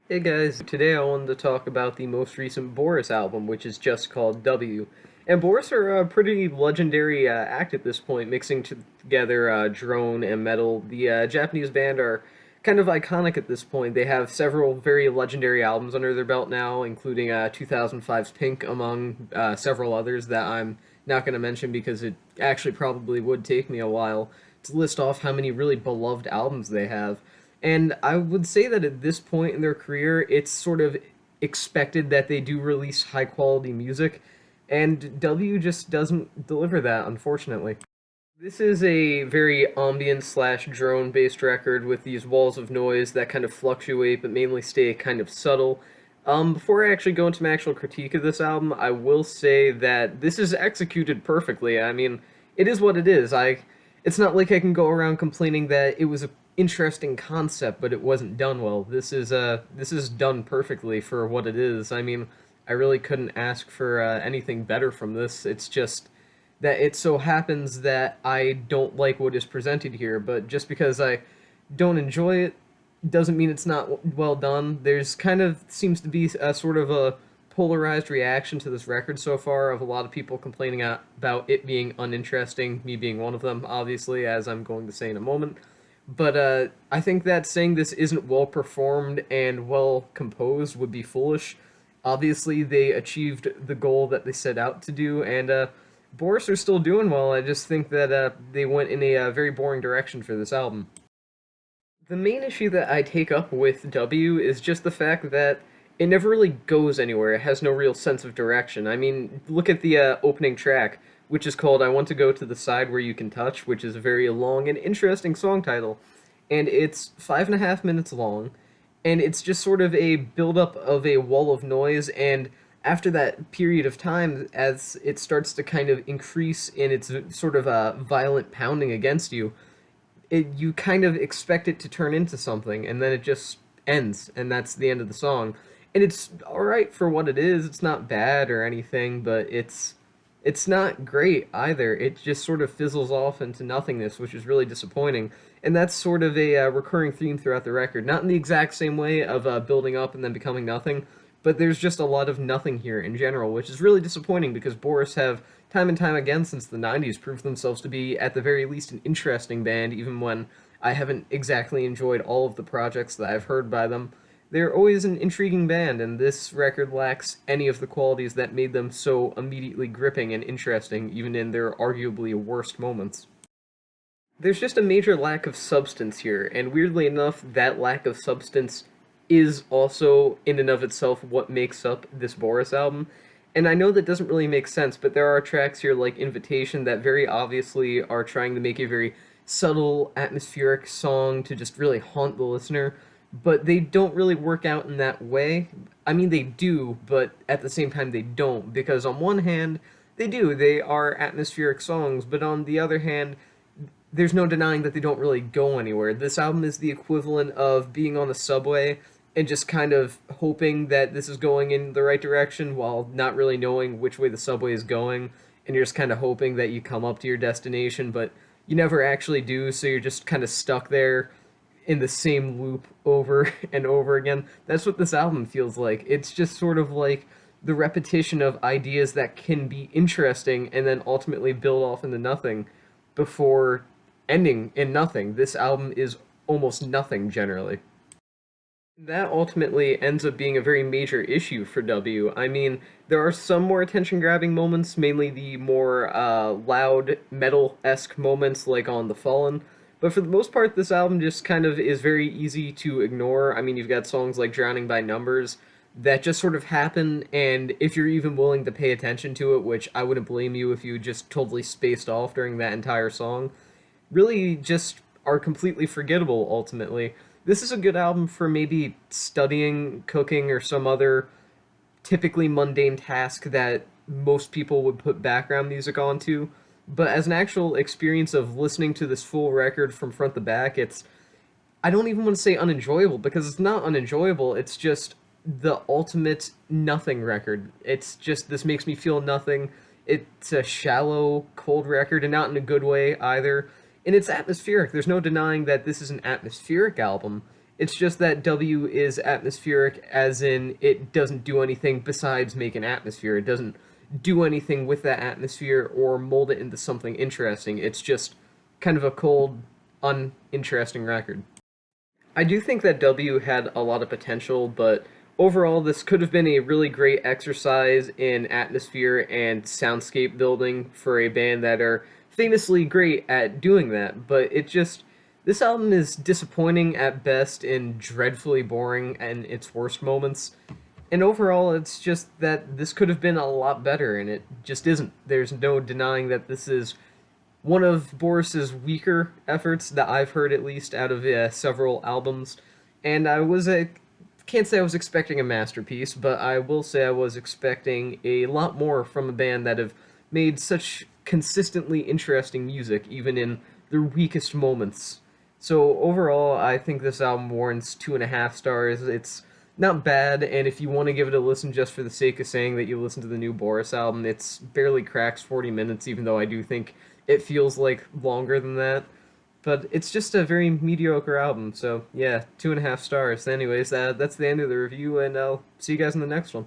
Hey guys, today I wanted to talk about the most recent Boris album, which is just called W. And Boris are a pretty legendary act at this point, mixing together drone and metal. The Japanese band are kind of iconic at this point. They have several very legendary albums under their belt now, including 2005's Pink, among several others that I'm not going to mention because it actually probably would take me a while to list off how many really beloved albums they have. And I would say that at this point in their career, it's sort of expected that they do release high quality music, and W just doesn't deliver that, unfortunately. This is a very ambient slash drone based record with these walls of noise that kind of fluctuate but mainly stay kind of subtle. Before I actually go into my actual critique of this album, I will say that this is executed perfectly. I mean, it is what it is. It's not like I can go around complaining that it was a interesting concept, but it wasn't done well. This is done perfectly for what it is. I mean, I really couldn't ask for anything better from this. It's just that it so happens that I don't like what is presented here, but just because I don't enjoy it doesn't mean it's not well done. There's kind of seems to be a sort of a polarized reaction to this record so far of a lot of people complaining about it being uninteresting, me being one of them, obviously, as I'm going to say in a moment. But I think that saying this isn't well performed and well composed would be foolish. Obviously, they achieved the goal that they set out to do, and Boris are still doing well. I just think that they went in a very boring direction for this album. The main issue that I take up with W is just the fact that it never really goes anywhere. It has no real sense of direction. I mean, look at the opening track, which is called I Want to Go to the Side Where You Can Touch, which is a very long and interesting song title. And it's 5.5 minutes long, and it's just sort of a buildup of a wall of noise. And after that period of time, as it starts to kind of increase in its sort of violent pounding against you, you kind of expect it to turn into something, and then it just ends, and that's the end of the song. And it's all right for what it is. It's not bad or anything, but it's not great either. It just sort of fizzles off into nothingness, which is really disappointing. And that's sort of a recurring theme throughout the record. Not in the exact same way of building up and then becoming nothing, but there's just a lot of nothing here in general, which is really disappointing because Boris have time and time again since the 90s proved themselves to be at the very least an interesting band, even when I haven't exactly enjoyed all of the projects that I've heard by them. They're always an intriguing band, and this record lacks any of the qualities that made them so immediately gripping and interesting, even in their arguably worst moments. There's just a major lack of substance here, and weirdly enough, that lack of substance is also, in and of itself, what makes up this Boris album. And I know that doesn't really make sense, but there are tracks here like Invitation that very obviously are trying to make a very subtle, atmospheric song to just really haunt the listener, but they don't really work out in that way. I mean, they do, but at the same time, they don't, because on one hand, they do, they are atmospheric songs, but on the other hand, there's no denying that they don't really go anywhere. This album is the equivalent of being on the subway and just kind of hoping that this is going in the right direction while not really knowing which way the subway is going. And you're just kind of hoping that you come up to your destination, but you never actually do, so you're just kind of stuck there in the same loop over and over again. That's what this album feels like. It's just sort of like the repetition of ideas that can be interesting and then ultimately build off into nothing before ending in nothing. This album is almost nothing generally. That ultimately ends up being a very major issue for W. I mean, there are some more attention grabbing moments, mainly the more loud metal esque moments like on The Fallen. But for the most part, this album just kind of is very easy to ignore. I mean, you've got songs like Drowning by Numbers that just sort of happen, and if you're even willing to pay attention to it, which I wouldn't blame you if you just totally spaced off during that entire song, really just are completely forgettable ultimately. This is a good album for maybe studying, cooking, or some other typically mundane task that most people would put background music onto. But as an actual experience of listening to this full record from front to back, I don't even want to say unenjoyable because it's not unenjoyable. It's just the ultimate nothing record. It's just this makes me feel nothing. It's a shallow, cold record, and not in a good way either. And it's atmospheric. There's no denying that this is an atmospheric album. It's just that W is atmospheric, as in it doesn't do anything besides make an atmosphere. It doesn't do anything with that atmosphere or mold it into something interesting. It's just kind of a cold, uninteresting record. I do think that W had a lot of potential, but overall, this could have been a really great exercise in atmosphere and soundscape building for a band that are famously great at doing that. But it just, this album is disappointing at best and dreadfully boring in its worst moments. And overall, it's just that this could have been a lot better, and it just isn't. There's no denying that this is one of Boris's weaker efforts that I've heard, at least out of several albums. And can't say I was expecting a masterpiece, but I will say I was expecting a lot more from a band that have made such consistently interesting music, even in their weakest moments. So overall, I think this album warrants 2.5 stars. It's not bad, and if you want to give it a listen just for the sake of saying that you listened to the new Boris album, it's barely cracks 40 minutes, even though I do think it feels like longer than that. But it's just a very mediocre album, so yeah, 2.5 stars. Anyways, that's the end of the review, and I'll see you guys in the next one.